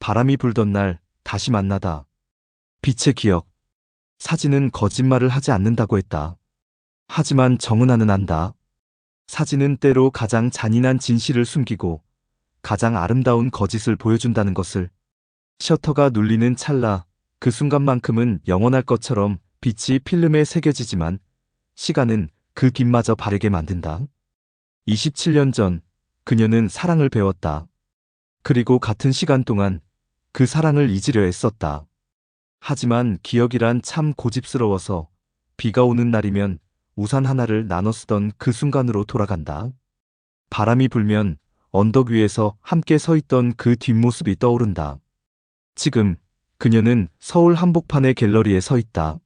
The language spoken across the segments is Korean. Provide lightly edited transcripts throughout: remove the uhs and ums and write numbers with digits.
바람이 불던 날 다시 만나다. 빛의 기억. 사진은 거짓말을 하지 않는다고 했다. 하지만 정은아는 안다. 사진은 때로 가장 잔인한 진실을 숨기고 가장 아름다운 거짓을 보여준다는 것을. 셔터가 눌리는 찰나 그 순간만큼은 영원할 것처럼 빛이 필름에 새겨지지만 시간은 그 빛마저 바르게 만든다. 27년 전 그녀는 사랑을 배웠다. 그리고 같은 시간 동안 그 사랑을 잊으려 애썼다. 하지만 기억이란 참 고집스러워서 비가 오는 날이면 우산 하나를 나눠 쓰던 그 순간으로 돌아간다. 바람이 불면 언덕 위에서 함께 서 있던 그 뒷모습이 떠오른다. 지금 그녀는 서울 한복판의 갤러리에 서 있다.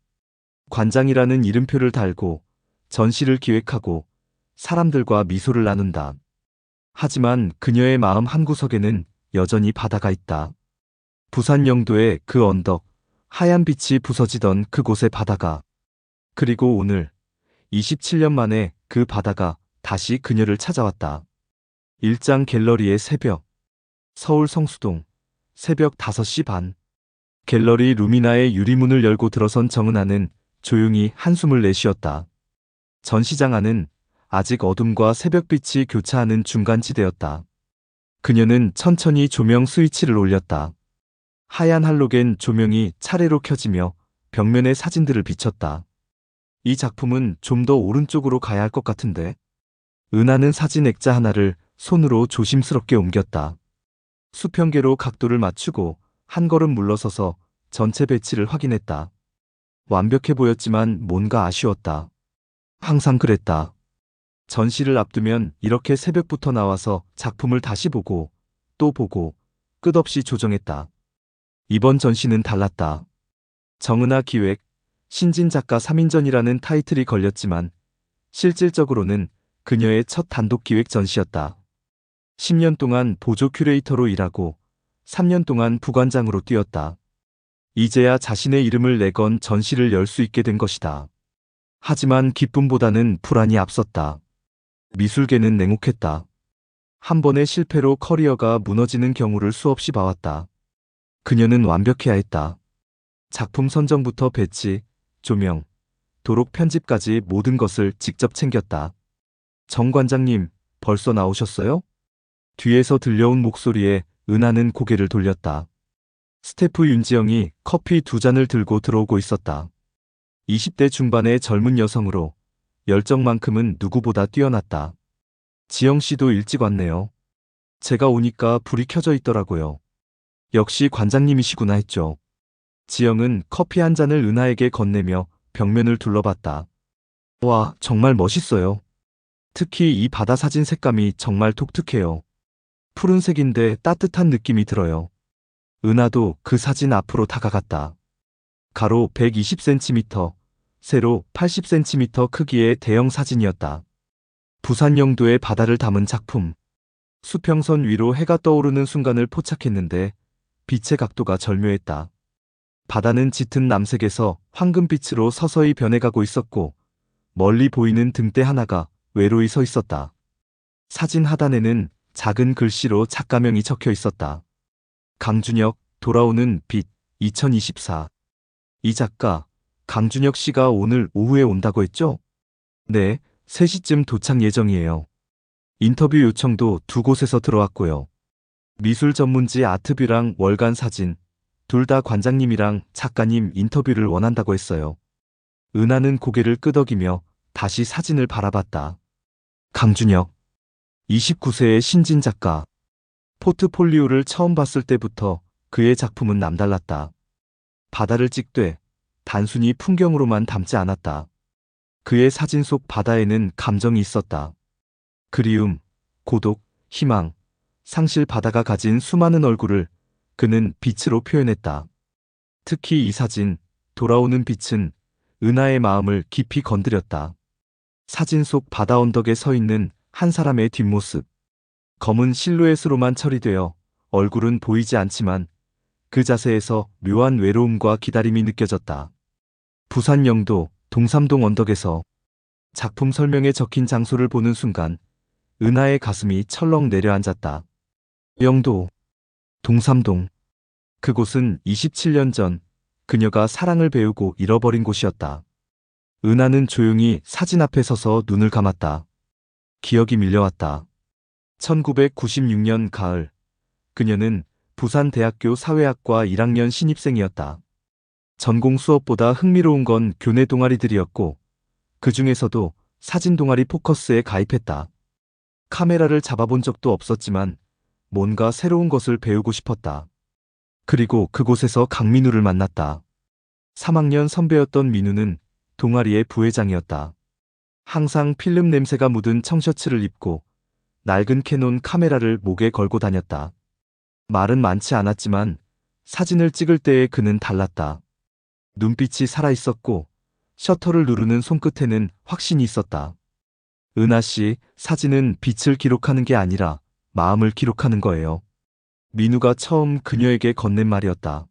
관장이라는 이름표를 달고 전시를 기획하고 사람들과 미소를 나눈다. 하지만 그녀의 마음 한구석에는 여전히 바다가 있다. 부산 영도의 그 언덕, 하얀 빛이 부서지던 그곳의 바다가. 그리고 오늘 27년 만에 그 바다가 다시 그녀를 찾아왔다. 일장 갤러리의 새벽. 서울 성수동. 새벽 5시 반. 갤러리 루미나의 유리문을 열고 들어선 정은아는 조용히 한숨을 내쉬었다. 전시장 안은 아직 어둠과 새벽빛이 교차하는 중간지대였다. 그녀는 천천히 조명 스위치를 올렸다. 하얀 할로겐 조명이 차례로 켜지며 벽면의 사진들을 비췄다. 이 작품은 좀 더 오른쪽으로 가야 할 것 같은데. 은하는 사진 액자 하나를 손으로 조심스럽게 옮겼다. 수평계로 각도를 맞추고 한 걸음 물러서서 전체 배치를 확인했다. 완벽해 보였지만 뭔가 아쉬웠다. 항상 그랬다. 전시를 앞두면 이렇게 새벽부터 나와서 작품을 다시 보고 또 보고 끝없이 조정했다. 이번 전시는 달랐다. 정은아 기획, 신진 작가 3인전이라는 타이틀이 걸렸지만 실질적으로는 그녀의 첫 단독 기획 전시였다. 10년 동안 보조 큐레이터로 일하고 3년 동안 부관장으로 뛰었다. 이제야 자신의 이름을 내건 전시를 열 수 있게 된 것이다. 하지만 기쁨보다는 불안이 앞섰다. 미술계는 냉혹했다. 한 번의 실패로 커리어가 무너지는 경우를 수없이 봐왔다. 그녀는 완벽해야 했다. 작품 선정부터 배치, 조명, 도록 편집까지 모든 것을 직접 챙겼다. 정 관장님, 벌써 나오셨어요? 뒤에서 들려온 목소리에 은하는 고개를 돌렸다. 스태프 윤지영이 커피 2잔을 들고 들어오고 있었다. 20대 중반의 젊은 여성으로 열정만큼은 누구보다 뛰어났다. 지영 씨도 일찍 왔네요. 제가 오니까 불이 켜져 있더라고요. 역시 관장님이시구나 했죠. 지영은 커피 한 잔을 은하에게 건네며 벽면을 둘러봤다. 와, 정말 멋있어요. 특히 이 바다 사진 색감이 정말 독특해요. 푸른색인데 따뜻한 느낌이 들어요. 은하도 그 사진 앞으로 다가갔다. 가로 120cm, 세로 80cm 크기의 대형 사진이었다. 부산 영도의 바다를 담은 작품. 수평선 위로 해가 떠오르는 순간을 포착했는데 빛의 각도가 절묘했다. 바다는 짙은 남색에서 황금빛으로 서서히 변해가고 있었고 멀리 보이는 등대 하나가 외로이 서 있었다. 사진 하단에는 작은 글씨로 작가명이 적혀 있었다. 강준혁, 돌아오는 빛, 2024. 이 작가, 강준혁 씨가 오늘 오후에 온다고 했죠? 네, 3시쯤 도착 예정이에요. 인터뷰 요청도 2곳에서 들어왔고요. 미술 전문지 아트뷰랑 월간 사진, 둘 다 관장님이랑 작가님 인터뷰를 원한다고 했어요. 은하는 고개를 끄덕이며 다시 사진을 바라봤다. 강준혁, 29세의 신진 작가. 포트폴리오를 처음 봤을 때부터 그의 작품은 남달랐다. 바다를 찍되 단순히 풍경으로만 담지 않았다. 그의 사진 속 바다에는 감정이 있었다. 그리움, 고독, 희망, 상실 바다가 가진 수많은 얼굴을 그는 빛으로 표현했다. 특히 이 사진, 돌아오는 빛은 은하의 마음을 깊이 건드렸다. 사진 속 바다 언덕에 서 있는 한 사람의 뒷모습. 검은 실루엣으로만 처리되어 얼굴은 보이지 않지만 그 자세에서 묘한 외로움과 기다림이 느껴졌다. 부산 영도 동삼동 언덕에서. 작품 설명에 적힌 장소를 보는 순간 은하의 가슴이 철렁 내려앉았다. 영도, 동삼동. 그곳은 27년 전 그녀가 사랑을 배우고 잃어버린 곳이었다. 은하는 조용히 사진 앞에 서서 눈을 감았다. 기억이 밀려왔다. 1996년 가을, 그녀는 부산대학교 사회학과 1학년 신입생이었다. 전공 수업보다 흥미로운 건 교내 동아리들이었고, 그 중에서도 사진 동아리 포커스에 가입했다. 카메라를 잡아본 적도 없었지만 뭔가 새로운 것을 배우고 싶었다. 그리고 그곳에서 강민우를 만났다. 3학년 선배였던 민우는 동아리의 부회장이었다. 항상 필름 냄새가 묻은 청셔츠를 입고 낡은 캐논 카메라를 목에 걸고 다녔다. 말은 많지 않았지만 사진을 찍을 때의 그는 달랐다. 눈빛이 살아있었고 셔터를 누르는 손끝에는 확신이 있었다. 은하 씨, 사진은 빛을 기록하는 게 아니라 마음을 기록하는 거예요. 민우가 처음 그녀에게 건넨 말이었다.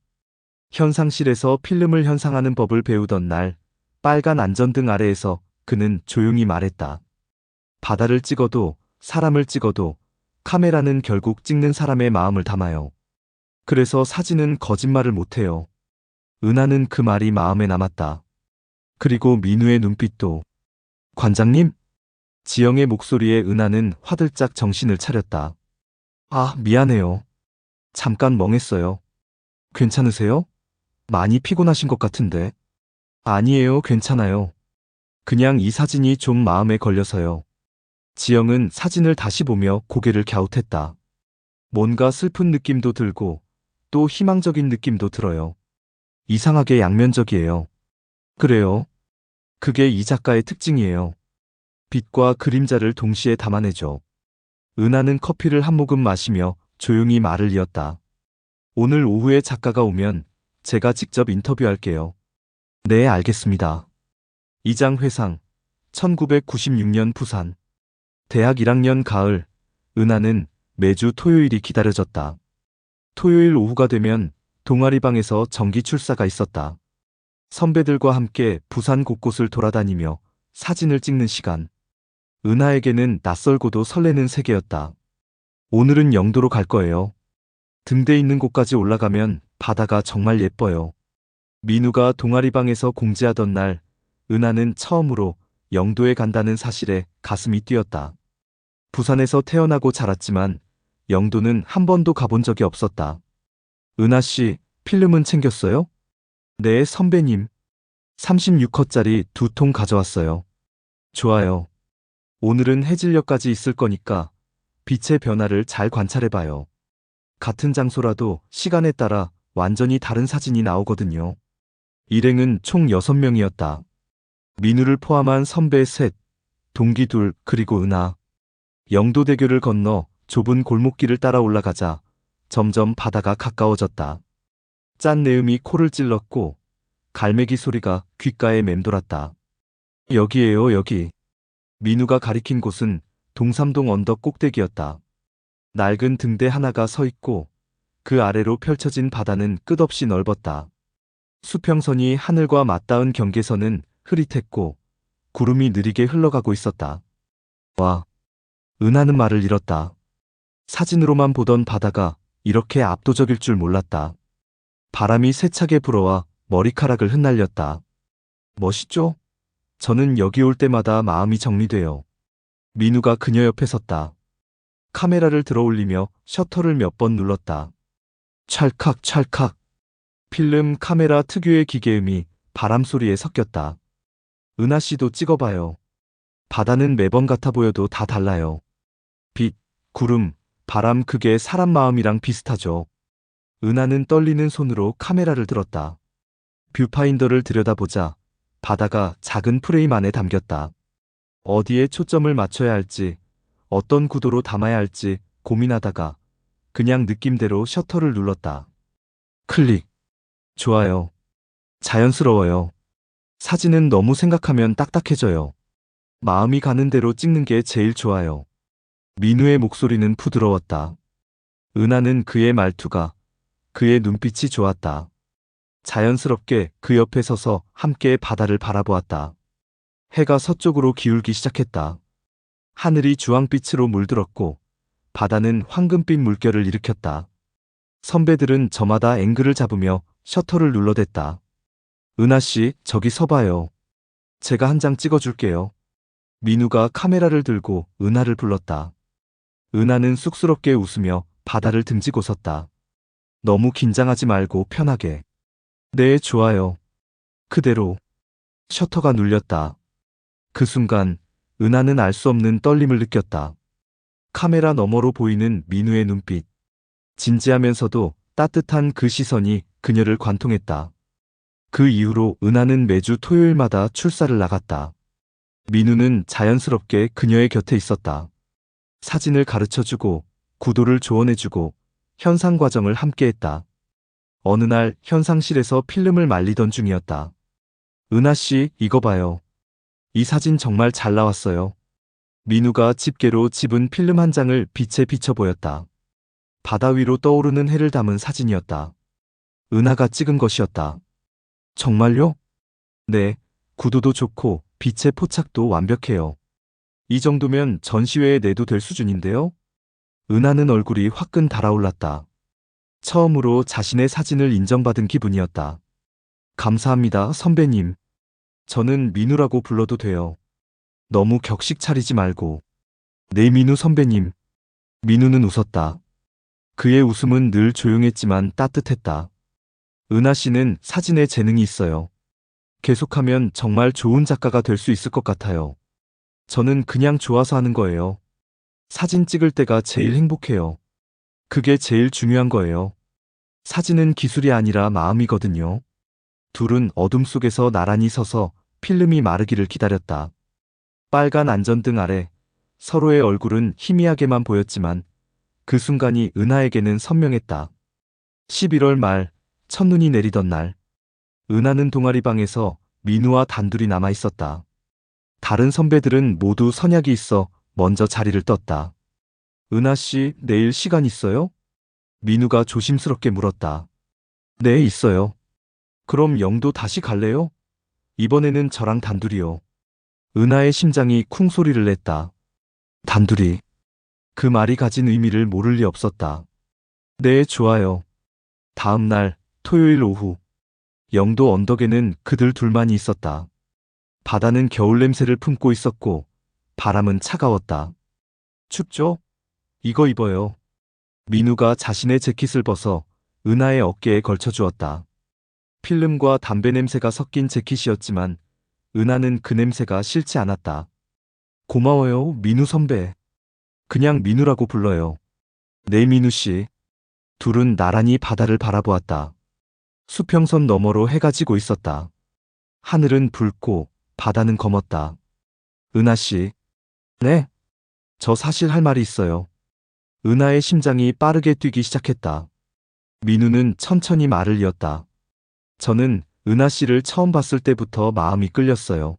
현상실에서 필름을 현상하는 법을 배우던 날, 빨간 안전등 아래에서 그는 조용히 말했다. 바다를 찍어도, 사람을 찍어도, 카메라는 결국 찍는 사람의 마음을 담아요. 그래서 사진은 거짓말을 못해요. 은하는 그 말이 마음에 남았다. 그리고 민우의 눈빛도. 관장님? 지영의 목소리에 은하는 화들짝 정신을 차렸다. 아, 미안해요. 잠깐 멍했어요. 괜찮으세요? 많이 피곤하신 것 같은데. 아니에요, 괜찮아요. 그냥 이 사진이 좀 마음에 걸려서요. 지영은 사진을 다시 보며 고개를 갸웃했다. 뭔가 슬픈 느낌도 들고 또 희망적인 느낌도 들어요. 이상하게 양면적이에요. 그래요. 그게 이 작가의 특징이에요. 빛과 그림자를 동시에 담아내죠. 은하는 커피를 한 모금 마시며 조용히 말을 이었다. 오늘 오후에 작가가 오면 제가 직접 인터뷰할게요. 네, 알겠습니다. 이장회상, 1996년 부산. 대학 1학년 가을, 은하는 매주 토요일이 기다려졌다. 토요일 오후가 되면 동아리방에서 정기 출사가 있었다. 선배들과 함께 부산 곳곳을 돌아다니며 사진을 찍는 시간. 은하에게는 낯설고도 설레는 세계였다. 오늘은 영도로 갈 거예요. 등대 있는 곳까지 올라가면 바다가 정말 예뻐요. 민우가 동아리방에서 공지하던 날, 은하는 처음으로 영도에 간다는 사실에 가슴이 뛰었다. 부산에서 태어나고 자랐지만 영도는 한 번도 가본 적이 없었다. 은하 씨, 필름은 챙겼어요? 네, 선배님. 36컷짜리 2통 가져왔어요. 좋아요. 오늘은 해질녘까지 있을 거니까 빛의 변화를 잘 관찰해봐요. 같은 장소라도 시간에 따라 완전히 다른 사진이 나오거든요. 일행은 총 6명이었다. 민우를 포함한 선배 셋, 동기 둘, 그리고 은하. 영도대교를 건너 좁은 골목길을 따라 올라가자 점점 바다가 가까워졌다. 짠 내음이 코를 찔렀고 갈매기 소리가 귓가에 맴돌았다. 여기에요, 여기. 민우가 가리킨 곳은 동삼동 언덕 꼭대기였다. 낡은 등대 하나가 서 있고 그 아래로 펼쳐진 바다는 끝없이 넓었다. 수평선이 하늘과 맞닿은 경계선은 흐릿했고 구름이 느리게 흘러가고 있었다. 와, 은하는 말을 잃었다. 사진으로만 보던 바다가 이렇게 압도적일 줄 몰랐다. 바람이 세차게 불어와 머리카락을 흩날렸다. 멋있죠? 저는 여기 올 때마다 마음이 정리돼요. 민우가 그녀 옆에 섰다. 카메라를 들어 올리며 셔터를 몇 번 눌렀다. 찰칵 찰칵. 필름 카메라 특유의 기계음이 바람 소리에 섞였다. 은하 씨도 찍어봐요. 바다는 매번 같아 보여도 다 달라요. 빛, 구름, 바람, 그게 사람 마음이랑 비슷하죠. 은하는 떨리는 손으로 카메라를 들었다. 뷰파인더를 들여다보자 바다가 작은 프레임 안에 담겼다. 어디에 초점을 맞춰야 할지, 어떤 구도로 담아야 할지 고민하다가 그냥 느낌대로 셔터를 눌렀다. 클릭. 좋아요. 자연스러워요. 사진은 너무 생각하면 딱딱해져요. 마음이 가는 대로 찍는 게 제일 좋아요. 민우의 목소리는 부드러웠다. 은하는 그의 말투가, 그의 눈빛이 좋았다. 자연스럽게 그 옆에 서서 함께 바다를 바라보았다. 해가 서쪽으로 기울기 시작했다. 하늘이 주황빛으로 물들었고 바다는 황금빛 물결을 일으켰다. 선배들은 저마다 앵글을 잡으며 셔터를 눌러댔다. 은하씨, 저기 서봐요. 제가 한 장 찍어줄게요. 민우가 카메라를 들고 은하를 불렀다. 은하는 쑥스럽게 웃으며 바다를 등지고 섰다. 너무 긴장하지 말고 편하게. 네, 좋아요. 그대로. 셔터가 눌렸다. 그 순간 은하는 알 수 없는 떨림을 느꼈다. 카메라 너머로 보이는 민우의 눈빛. 진지하면서도 따뜻한 그 시선이 그녀를 관통했다. 그 이후로 은하는 매주 토요일마다 출사를 나갔다. 민우는 자연스럽게 그녀의 곁에 있었다. 사진을 가르쳐주고 구도를 조언해주고 현상 과정을 함께했다. 어느 날 현상실에서 필름을 말리던 중이었다. 은하씨, 이거 봐요. 이 사진 정말 잘 나왔어요. 민우가 집게로 집은 필름 한 장을 빛에 비춰 보였다. 바다 위로 떠오르는 해를 담은 사진이었다. 은하가 찍은 것이었다. 정말요? 네, 구도도 좋고 빛의 포착도 완벽해요. 이 정도면 전시회에 내도 될 수준인데요? 은하는 얼굴이 화끈 달아올랐다. 처음으로 자신의 사진을 인정받은 기분이었다. 감사합니다, 선배님. 저는 민우라고 불러도 돼요. 너무 격식 차리지 말고. 네, 민우 선배님. 민우는 웃었다. 그의 웃음은 늘 조용했지만 따뜻했다. 은하 씨는 사진에 재능이 있어요. 계속하면 정말 좋은 작가가 될 수 있을 것 같아요. 저는 그냥 좋아서 하는 거예요. 사진 찍을 때가 제일 행복해요. 그게 제일 중요한 거예요. 사진은 기술이 아니라 마음이거든요. 둘은 어둠 속에서 나란히 서서 필름이 마르기를 기다렸다. 빨간 안전등 아래 서로의 얼굴은 희미하게만 보였지만 그 순간이 은하에게는 선명했다. 11월 말, 첫눈이 내리던 날, 은하는 동아리방에서 민우와 단둘이 남아 있었다. 다른 선배들은 모두 선약이 있어 먼저 자리를 떴다. 은하씨, 내일 시간 있어요? 민우가 조심스럽게 물었다. 네, 있어요. 그럼 영도 다시 갈래요? 이번에는 저랑 단둘이요. 은하의 심장이 쿵 소리를 냈다. 단둘이. 그 말이 가진 의미를 모를 리 없었다. 네, 좋아요. 다음 날, 토요일 오후. 영도 언덕에는 그들 둘만이 있었다. 바다는 겨울 냄새를 품고 있었고, 바람은 차가웠다. 춥죠? 이거 입어요. 민우가 자신의 재킷을 벗어 은하의 어깨에 걸쳐주었다. 필름과 담배 냄새가 섞인 재킷이었지만 은하는 그 냄새가 싫지 않았다. 고마워요, 민우 선배. 그냥 민우라고 불러요. 네, 민우 씨. 둘은 나란히 바다를 바라보았다. 수평선 너머로 해가 지고 있었다. 하늘은 붉고 바다는 검었다. 은하 씨. 네? 저 사실 할 말이 있어요. 은하의 심장이 빠르게 뛰기 시작했다. 민우는 천천히 말을 이었다. 저는 은하 씨를 처음 봤을 때부터 마음이 끌렸어요.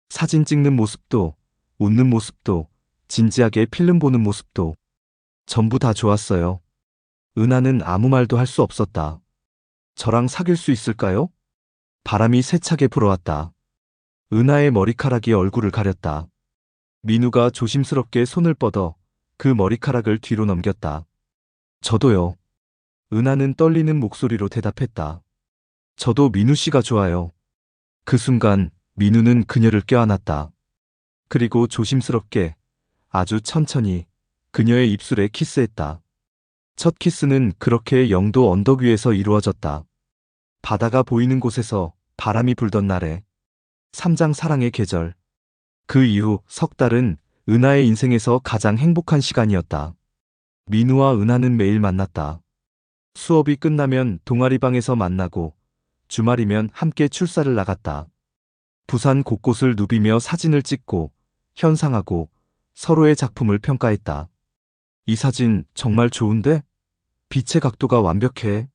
사진 찍는 모습도, 웃는 모습도, 진지하게 필름 보는 모습도 전부 다 좋았어요. 은하는 아무 말도 할 수 없었다. 저랑 사귈 수 있을까요? 바람이 세차게 불어왔다. 은하의 머리카락이 얼굴을 가렸다. 민우가 조심스럽게 손을 뻗어 그 머리카락을 뒤로 넘겼다. 저도요. 은하는 떨리는 목소리로 대답했다. 저도 민우 씨가 좋아요. 그 순간 민우는 그녀를 껴안았다. 그리고 조심스럽게 아주 천천히 그녀의 입술에 키스했다. 첫 키스는 그렇게 영도 언덕 위에서 이루어졌다. 바다가 보이는 곳에서 바람이 불던 날에 3장 사랑의 계절. 그 이후 석 달은 은하의 인생에서 가장 행복한 시간이었다. 민우와 은하는 매일 만났다. 수업이 끝나면 동아리방에서 만나고 주말이면 함께 출사를 나갔다. 부산 곳곳을 누비며 사진을 찍고 현상하고 서로의 작품을 평가했다. 이 사진 정말 좋은데? 빛의 각도가 완벽해.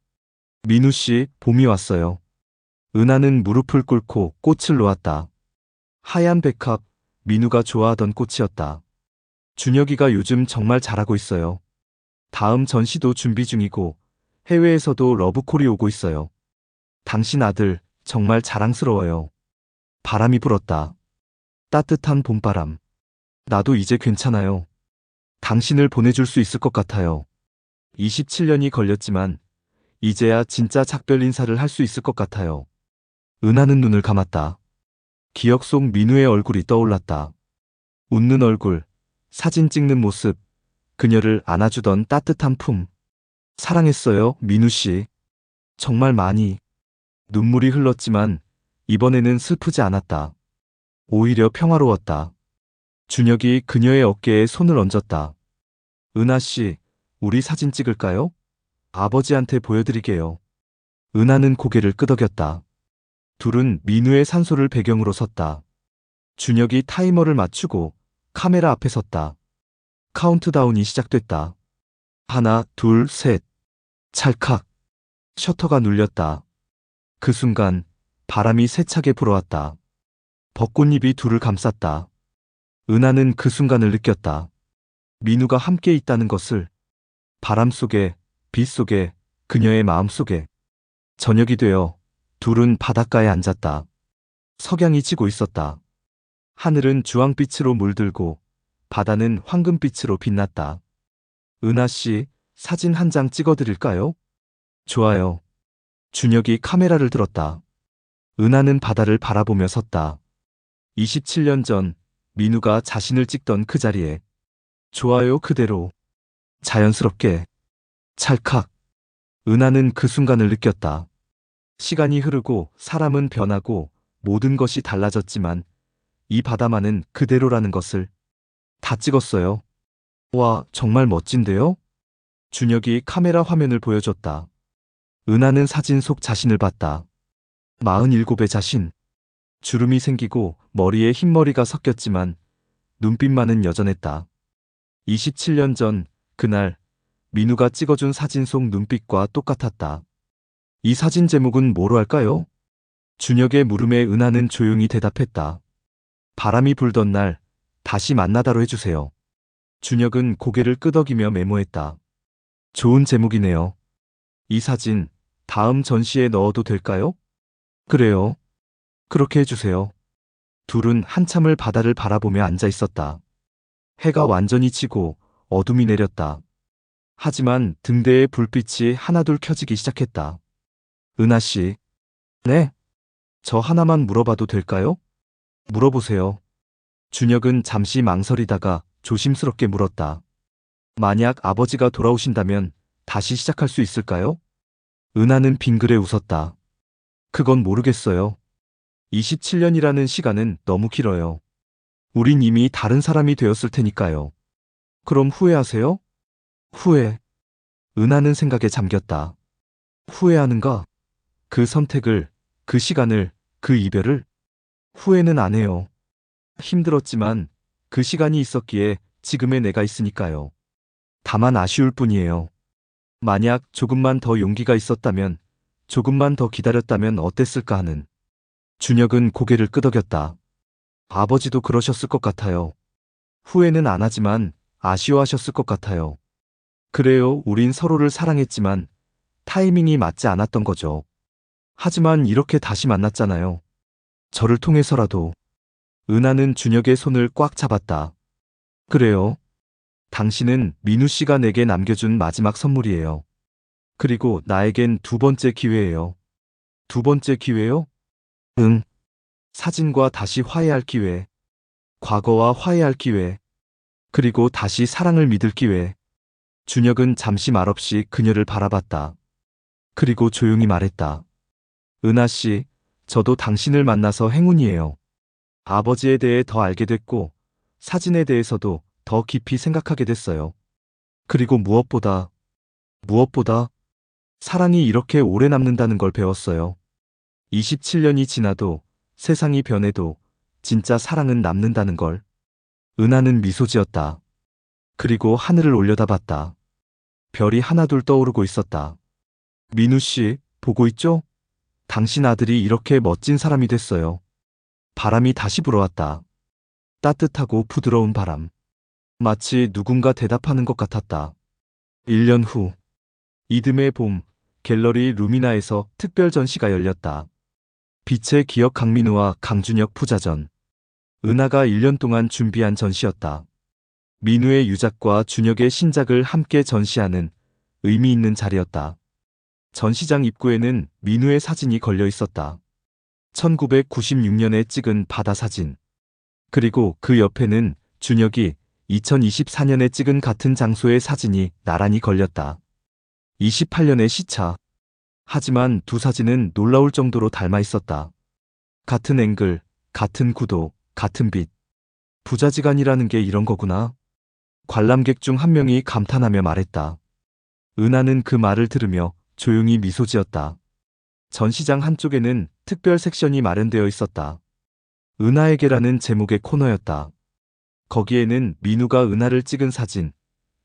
민우 씨, 봄이 왔어요. 은하는 무릎을 꿇고 꽃을 놓았다. 하얀 백합, 민우가 좋아하던 꽃이었다. 준혁이가 요즘 정말 잘하고 있어요. 다음 전시도 준비 중이고 해외에서도 러브콜이 오고 있어요. 당신 아들 정말 자랑스러워요. 바람이 불었다. 따뜻한 봄바람. 나도 이제 괜찮아요. 당신을 보내줄 수 있을 것 같아요. 27년이 걸렸지만 이제야 진짜 작별 인사를 할 수 있을 것 같아요. 은하는 눈을 감았다. 기억 속 민우의 얼굴이 떠올랐다. 웃는 얼굴, 사진 찍는 모습, 그녀를 안아주던 따뜻한 품. 사랑했어요, 민우 씨. 정말 많이. 눈물이 흘렀지만 이번에는 슬프지 않았다. 오히려 평화로웠다. 준혁이 그녀의 어깨에 손을 얹었다. 은하 씨, 우리 사진 찍을까요? 아버지한테 보여드리게요. 은하는 고개를 끄덕였다. 둘은 민우의 산소를 배경으로 섰다. 준혁이 타이머를 맞추고 카메라 앞에 섰다. 카운트다운이 시작됐다. 하나, 둘, 셋. 찰칵. 셔터가 눌렸다. 그 순간 바람이 세차게 불어왔다. 벚꽃잎이 둘을 감쌌다. 은하는 그 순간을 느꼈다. 민우가 함께 있다는 것을. 바람 속에, 빛 속에, 그녀의 마음 속에. 저녁이 되어 둘은 바닷가에 앉았다. 석양이 지고 있었다. 하늘은 주황빛으로 물들고 바다는 황금빛으로 빛났다. 은하 씨, 사진 한 장 찍어드릴까요? 좋아요. 준혁이 카메라를 들었다. 은하는 바다를 바라보며 섰다. 27년 전 민우가 자신을 찍던 그 자리에. 좋아요 그대로. 자연스럽게. 찰칵. 은하는 그 순간을 느꼈다. 시간이 흐르고 사람은 변하고 모든 것이 달라졌지만 이 바다만은 그대로라는 것을. 다 찍었어요. 와, 정말 멋진데요? 준혁이 카메라 화면을 보여줬다. 은하는 사진 속 자신을 봤다. 47의 자신. 주름이 생기고 머리에 흰머리가 섞였지만 눈빛만은 여전했다. 27년 전 그날 민우가 찍어준 사진 속 눈빛과 똑같았다. 이 사진 제목은 뭐로 할까요? 준혁의 물음에 은하는 조용히 대답했다. 바람이 불던 날 다시 만나다로 해주세요. 준혁은 고개를 끄덕이며 메모했다. 좋은 제목이네요. 이 사진 다음 전시에 넣어도 될까요? 그래요. 그렇게 해주세요. 둘은 한참을 바다를 바라보며 앉아 있었다. 해가 완전히 지고 어둠이 내렸다. 하지만 등대의 불빛이 하나둘 켜지기 시작했다. 은하 씨. 네? 저 하나만 물어봐도 될까요? 물어보세요. 준혁은 잠시 망설이다가 조심스럽게 물었다. 만약 아버지가 돌아오신다면 다시 시작할 수 있을까요? 은하는 빙그레 웃었다. 그건 모르겠어요. 27년이라는 시간은 너무 길어요. 우린 이미 다른 사람이 되었을 테니까요. 그럼 후회하세요? 후회. 은하는 생각에 잠겼다. 후회하는가? 그 선택을, 그 시간을, 그 이별을? 후회는 안 해요. 힘들었지만 그 시간이 있었기에 지금의 내가 있으니까요. 다만 아쉬울 뿐이에요. 만약 조금만 더 용기가 있었다면, 조금만 더 기다렸다면 어땠을까 하는. 준혁은 고개를 끄덕였다. 아버지도 그러셨을 것 같아요. 후회는 안 하지만 아쉬워하셨을 것 같아요. 그래요, 우린 서로를 사랑했지만 타이밍이 맞지 않았던 거죠. 하지만 이렇게 다시 만났잖아요. 저를 통해서라도. 은하는 준혁의 손을 꽉 잡았다. 그래요. 당신은 민우 씨가 내게 남겨준 마지막 선물이에요. 그리고 나에겐 두 번째 기회예요. 두 번째 기회요? 응. 사진과 다시 화해할 기회. 과거와 화해할 기회. 그리고 다시 사랑을 믿을 기회. 준혁은 잠시 말없이 그녀를 바라봤다. 그리고 조용히 말했다. 은하 씨, 저도 당신을 만나서 행운이에요. 아버지에 대해 더 알게 됐고, 사진에 대해서도 더 깊이 생각하게 됐어요. 그리고 무엇보다, 사랑이 이렇게 오래 남는다는 걸 배웠어요. 27년이 지나도, 세상이 변해도, 진짜 사랑은 남는다는 걸. 은하는 미소 지었다. 그리고 하늘을 올려다봤다. 별이 하나둘 떠오르고 있었다. 민우 씨, 보고 있죠? 당신 아들이 이렇게 멋진 사람이 됐어요. 바람이 다시 불어왔다. 따뜻하고 부드러운 바람. 마치 누군가 대답하는 것 같았다. 1년 후. 이듬해 봄, 갤러리 루미나에서 특별 전시가 열렸다. 빛의 기억 강민우와 강준혁 부자전. 은하가 1년 동안 준비한 전시였다. 민우의 유작과 준혁의 신작을 함께 전시하는 의미 있는 자리였다. 전시장 입구에는 민우의 사진이 걸려 있었다. 1996년에 찍은 바다 사진. 그리고 그 옆에는 준혁이 2024년에 찍은 같은 장소의 사진이 나란히 걸렸다. 28년의 시차. 하지만 두 사진은 놀라울 정도로 닮아 있었다. 같은 앵글, 같은 구도, 같은 빛. 부자지간이라는 게 이런 거구나. 관람객 중 한 명이 감탄하며 말했다. 은하는 그 말을 들으며 조용히 미소 지었다. 전시장 한쪽에는 특별 섹션이 마련되어 있었다. 은하에게라는 제목의 코너였다. 거기에는 민우가 은하를 찍은 사진,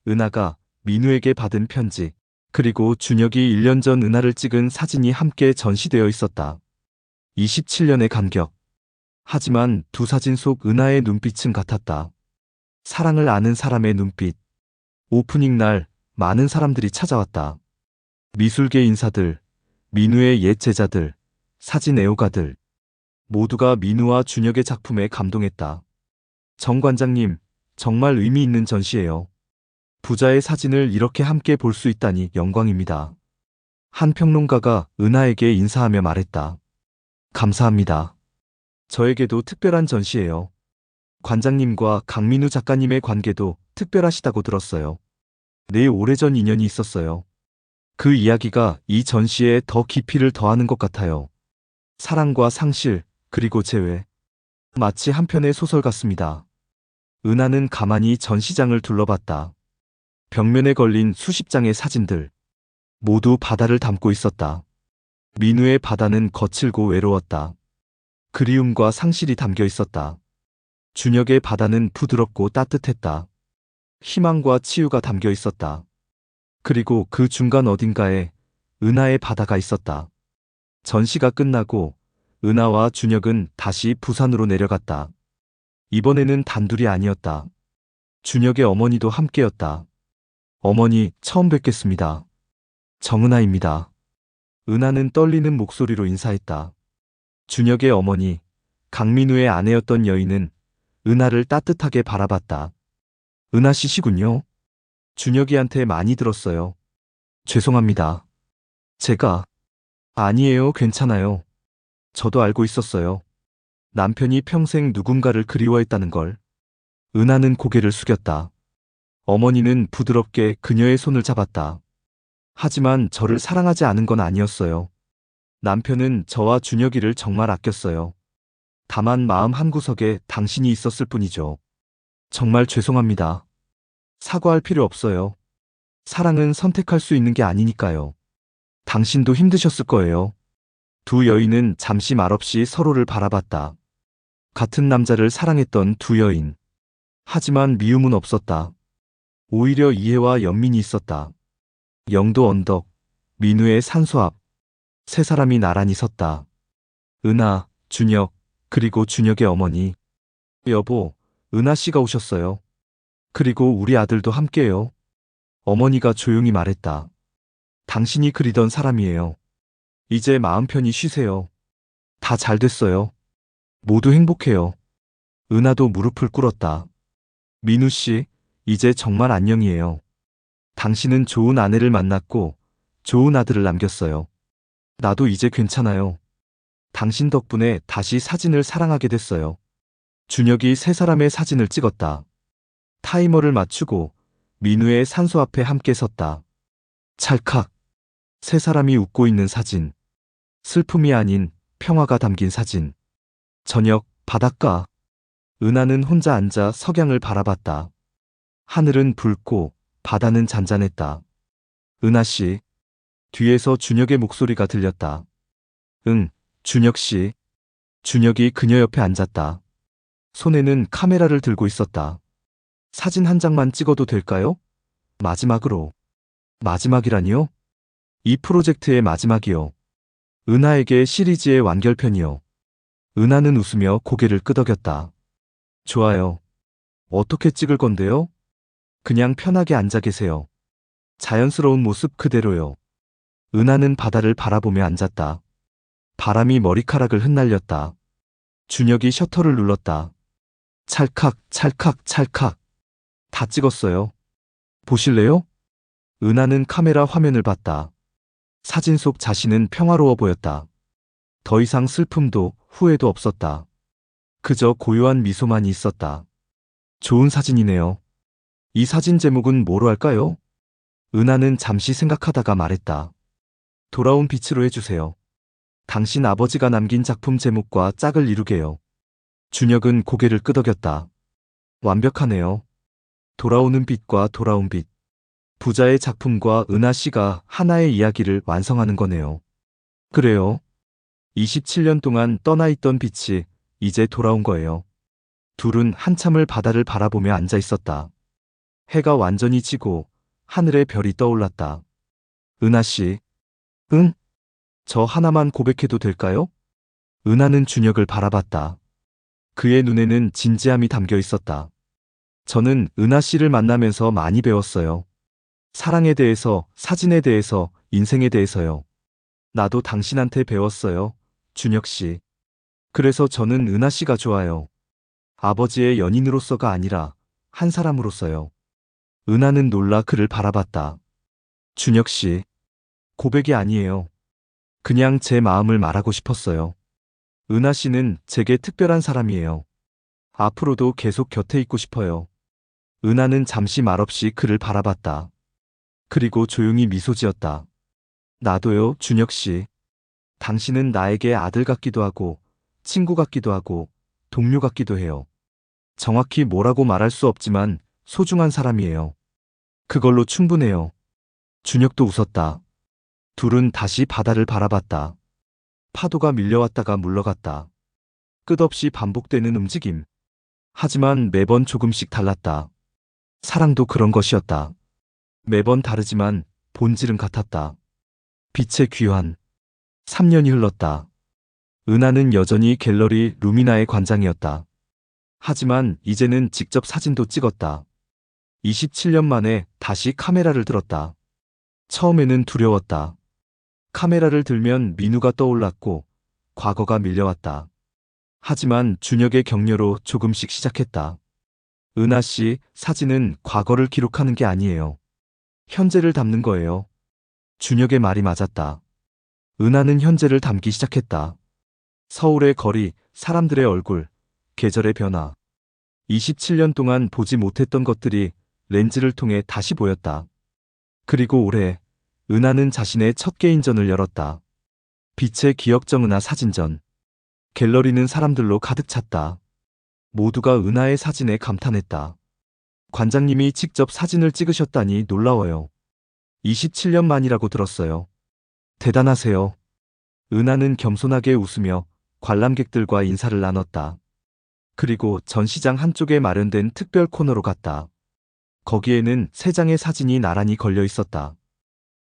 은하가 민우에게 받은 편지, 그리고 준혁이 1년 전 은하를 찍은 사진이 함께 전시되어 있었다. 27년의 간격. 하지만 두 사진 속 은하의 눈빛은 같았다. 사랑을 아는 사람의 눈빛. 오프닝 날 많은 사람들이 찾아왔다. 미술계 인사들, 민우의 옛 제자들, 사진 애호가들. 모두가 민우와 준혁의 작품에 감동했다. 정 관장님, 정말 의미 있는 전시예요. 부자의 사진을 이렇게 함께 볼 수 있다니 영광입니다. 한 평론가가 은하에게 인사하며 말했다. 감사합니다. 저에게도 특별한 전시예요. 관장님과 강민우 작가님의 관계도 특별하시다고 들었어요. 네, 오래전 인연이 있었어요. 그 이야기가 이 전시에 더 깊이를 더하는 것 같아요. 사랑과 상실, 그리고 재회. 마치 한 편의 소설 같습니다. 은하는 가만히 전시장을 둘러봤다. 벽면에 걸린 수십 장의 사진들. 모두 바다를 담고 있었다. 민우의 바다는 거칠고 외로웠다. 그리움과 상실이 담겨 있었다. 준혁의 바다는 부드럽고 따뜻했다. 희망과 치유가 담겨 있었다. 그리고 그 중간 어딘가에 은하의 바다가 있었다. 전시가 끝나고 은하와 준혁은 다시 부산으로 내려갔다. 이번에는 단둘이 아니었다. 준혁의 어머니도 함께였다. 어머니, 처음 뵙겠습니다. 정은하입니다. 은하는 떨리는 목소리로 인사했다. 준혁의 어머니, 강민우의 아내였던 여인은 은하를 따뜻하게 바라봤다. 은하 씨시군요. 준혁이한테 많이 들었어요. 죄송합니다. 제가. 아니에요, 괜찮아요. 저도 알고 있었어요. 남편이 평생 누군가를 그리워했다는 걸. 은하는 고개를 숙였다. 어머니는 부드럽게 그녀의 손을 잡았다. 하지만 저를 사랑하지 않은 건 아니었어요. 남편은 저와 준혁이를 정말 아꼈어요. 다만 마음 한구석에 당신이 있었을 뿐이죠. 정말 죄송합니다. 사과할 필요 없어요. 사랑은 선택할 수 있는 게 아니니까요. 당신도 힘드셨을 거예요. 두 여인은 잠시 말없이 서로를 바라봤다. 같은 남자를 사랑했던 두 여인. 하지만 미움은 없었다. 오히려 이해와 연민이 있었다. 영도 언덕, 민우의 산소 앞. 세 사람이 나란히 섰다. 은하, 준혁, 그리고 준혁의 어머니. 여보, 은하 씨가 오셨어요. 그리고 우리 아들도 함께요. 어머니가 조용히 말했다. 당신이 그리던 사람이에요. 이제 마음 편히 쉬세요. 다 잘 됐어요. 모두 행복해요. 은하도 무릎을 꿇었다. 민우 씨, 이제 정말 안녕이에요. 당신은 좋은 아내를 만났고 좋은 아들을 남겼어요. 나도 이제 괜찮아요. 당신 덕분에 다시 사진을 사랑하게 됐어요. 준혁이 세 사람의 사진을 찍었다. 타이머를 맞추고 민우의 산소 앞에 함께 섰다. 찰칵. 세 사람이 웃고 있는 사진. 슬픔이 아닌 평화가 담긴 사진. 저녁, 바닷가. 은하는 혼자 앉아 석양을 바라봤다. 하늘은 붉고 바다는 잔잔했다. 은하 씨. 뒤에서 준혁의 목소리가 들렸다. 응, 준혁 씨. 준혁이 그녀 옆에 앉았다. 손에는 카메라를 들고 있었다. 사진 한 장만 찍어도 될까요? 마지막으로. 마지막이라니요? 이 프로젝트의 마지막이요. 은하에게 시리즈의 완결편이요. 은하는 웃으며 고개를 끄덕였다. 좋아요. 어떻게 찍을 건데요? 그냥 편하게 앉아 계세요. 자연스러운 모습 그대로요. 은하는 바다를 바라보며 앉았다. 바람이 머리카락을 흩날렸다. 준혁이 셔터를 눌렀다. 찰칵, 찰칵, 찰칵. 다 찍었어요. 보실래요? 은하는 카메라 화면을 봤다. 사진 속 자신은 평화로워 보였다. 더 이상 슬픔도 후회도 없었다. 그저 고요한 미소만이 있었다. 좋은 사진이네요. 이 사진 제목은 뭐로 할까요? 은하는 잠시 생각하다가 말했다. 돌아온 빛으로 해주세요. 당신 아버지가 남긴 작품 제목과 짝을 이루게요. 준혁은 고개를 끄덕였다. 완벽하네요. 돌아오는 빛과 돌아온 빛. 부자의 작품과 은하 씨가 하나의 이야기를 완성하는 거네요. 그래요. 27년 동안 떠나 있던 빛이 이제 돌아온 거예요. 둘은 한참을 바다를 바라보며 앉아 있었다. 해가 완전히 지고 하늘에 별이 떠올랐다. 은하 씨. 응? 저 하나만 고백해도 될까요? 은하는 준혁을 바라봤다. 그의 눈에는 진지함이 담겨 있었다. 저는 은하 씨를 만나면서 많이 배웠어요. 사랑에 대해서, 사진에 대해서, 인생에 대해서요. 나도 당신한테 배웠어요, 준혁 씨. 그래서 저는 은하 씨가 좋아요. 아버지의 연인으로서가 아니라 한 사람으로서요. 은하는 놀라 그를 바라봤다. 준혁 씨, 고백이 아니에요. 그냥 제 마음을 말하고 싶었어요. 은하 씨는 제게 특별한 사람이에요. 앞으로도 계속 곁에 있고 싶어요. 은하는 잠시 말없이 그를 바라봤다. 그리고 조용히 미소 지었다. 나도요, 준혁 씨. 당신은 나에게 아들 같기도 하고, 친구 같기도 하고, 동료 같기도 해요. 정확히 뭐라고 말할 수 없지만 소중한 사람이에요. 그걸로 충분해요. 준혁도 웃었다. 둘은 다시 바다를 바라봤다. 파도가 밀려왔다가 물러갔다. 끝없이 반복되는 움직임. 하지만 매번 조금씩 달랐다. 사랑도 그런 것이었다. 매번 다르지만 본질은 같았다. 빛의 귀환. 3년이 흘렀다. 은하는 여전히 갤러리 루미나의 관장이었다. 하지만 이제는 직접 사진도 찍었다. 27년 만에 다시 카메라를 들었다. 처음에는 두려웠다. 카메라를 들면 민우가 떠올랐고 과거가 밀려왔다. 하지만 준혁의 격려로 조금씩 시작했다. 은하 씨, 사진은 과거를 기록하는 게 아니에요. 현재를 담는 거예요. 준혁의 말이 맞았다. 은하는 현재를 담기 시작했다. 서울의 거리, 사람들의 얼굴, 계절의 변화. 27년 동안 보지 못했던 것들이 렌즈를 통해 다시 보였다. 그리고 올해 은하는 자신의 첫 개인전을 열었다. 빛의 기억정 은하 사진전. 갤러리는 사람들로 가득 찼다. 모두가 은하의 사진에 감탄했다. 관장님이 직접 사진을 찍으셨다니 놀라워요. 27년 만이라고 들었어요. 대단하세요. 은하는 겸손하게 웃으며 관람객들과 인사를 나눴다. 그리고 전시장 한쪽에 마련된 특별 코너로 갔다. 거기에는 3장의 사진이 나란히 걸려 있었다.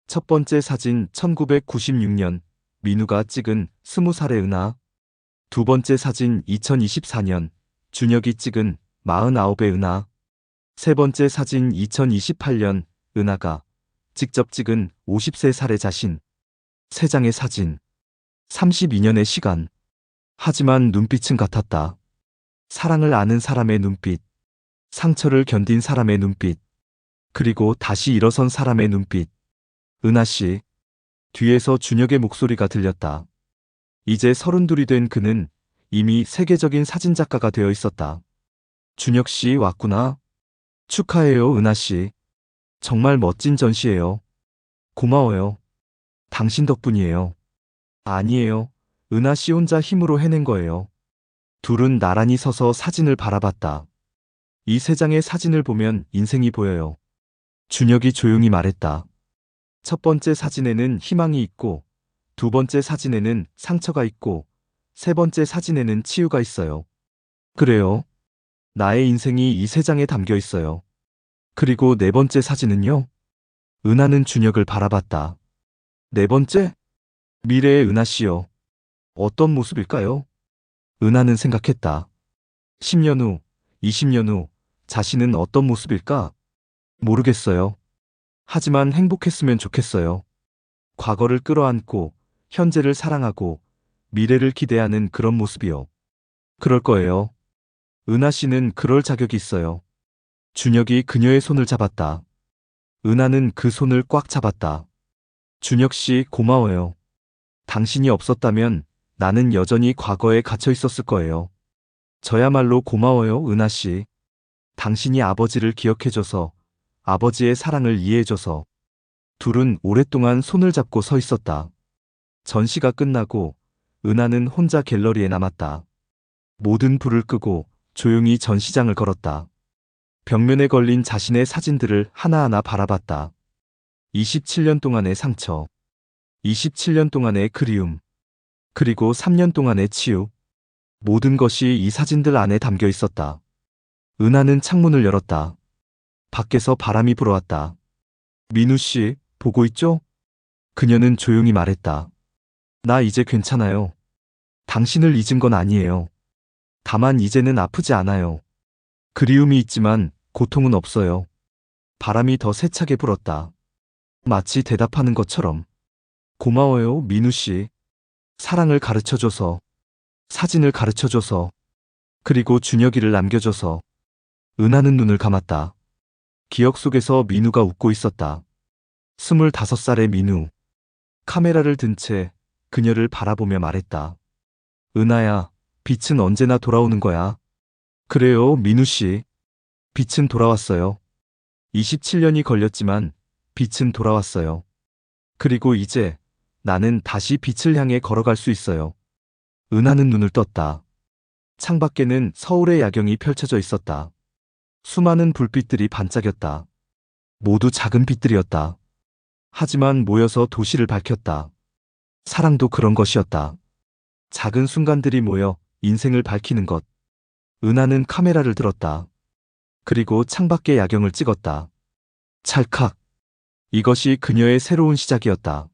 첫 번째 사진 1996년 민우가 찍은 20살의 은하. 두 번째 사진 2024년 준혁이 찍은 49의 은하. 세 번째 사진 2028년 은하가 직접 찍은 53살의 자신. 3장의 사진. 32년의 시간. 하지만 눈빛은 같았다. 사랑을 아는 사람의 눈빛. 상처를 견딘 사람의 눈빛. 그리고 다시 일어선 사람의 눈빛. 은하 씨. 뒤에서 준혁의 목소리가 들렸다. 이제 32이 된 그는 이미 세계적인 사진작가가 되어 있었다. 준혁 씨 왔구나. 축하해요, 은하 씨. 정말 멋진 전시예요. 고마워요. 당신 덕분이에요. 아니에요. 은하 씨 혼자 힘으로 해낸 거예요. 둘은 나란히 서서 사진을 바라봤다. 이 3장의 사진을 보면 인생이 보여요. 준혁이 조용히 말했다. 첫 번째 사진에는 희망이 있고, 두 번째 사진에는 상처가 있고, 세 번째 사진에는 치유가 있어요. 그래요. 나의 인생이 이 3장에 담겨 있어요. 그리고 네 번째 사진은요? 은하는 준혁을 바라봤다. 네 번째? 미래의 은하 씨요. 어떤 모습일까요? 은하는 생각했다. 10년 후, 20년 후, 자신은 어떤 모습일까? 모르겠어요. 하지만 행복했으면 좋겠어요. 과거를 끌어안고, 현재를 사랑하고, 미래를 기대하는 그런 모습이요. 그럴 거예요. 은하 씨는 그럴 자격이 있어요. 준혁이 그녀의 손을 잡았다. 은하는 그 손을 꽉 잡았다. 준혁 씨, 고마워요. 당신이 없었다면 나는 여전히 과거에 갇혀 있었을 거예요. 저야말로 고마워요, 은하 씨. 당신이 아버지를 기억해줘서, 아버지의 사랑을 이해해줘서. 둘은 오랫동안 손을 잡고 서 있었다. 전시가 끝나고 은하는 혼자 갤러리에 남았다. 모든 불을 끄고 조용히 전시장을 걸었다. 벽면에 걸린 자신의 사진들을 하나하나 바라봤다. 27년 동안의 상처, 27년 동안의 그리움, 그리고 3년 동안의 치유. 모든 것이 이 사진들 안에 담겨 있었다. 은하는 창문을 열었다. 밖에서 바람이 불어왔다. 민우 씨, 보고 있죠? 그녀는 조용히 말했다. 나 이제 괜찮아요. 당신을 잊은 건 아니에요. 다만 이제는 아프지 않아요. 그리움이 있지만 고통은 없어요. 바람이 더 세차게 불었다. 마치 대답하는 것처럼. 고마워요, 민우 씨. 사랑을 가르쳐줘서, 사진을 가르쳐줘서, 그리고 준혁이를 남겨줘서. 은하는 눈을 감았다. 기억 속에서 민우가 웃고 있었다. 25살의 민우. 카메라를 든 채 그녀를 바라보며 말했다. 은하야, 빛은 언제나 돌아오는 거야. 그래요, 민우 씨. 빛은 돌아왔어요. 27년이 걸렸지만 빛은 돌아왔어요. 그리고 이제 나는 다시 빛을 향해 걸어갈 수 있어요. 은하는 눈을 떴다. 창밖에는 서울의 야경이 펼쳐져 있었다. 수많은 불빛들이 반짝였다. 모두 작은 빛들이었다. 하지만 모여서 도시를 밝혔다. 사랑도 그런 것이었다. 작은 순간들이 모여 인생을 밝히는 것. 은하는 카메라를 들었다. 그리고 창밖의 야경을 찍었다. 찰칵. 이것이 그녀의 새로운 시작이었다.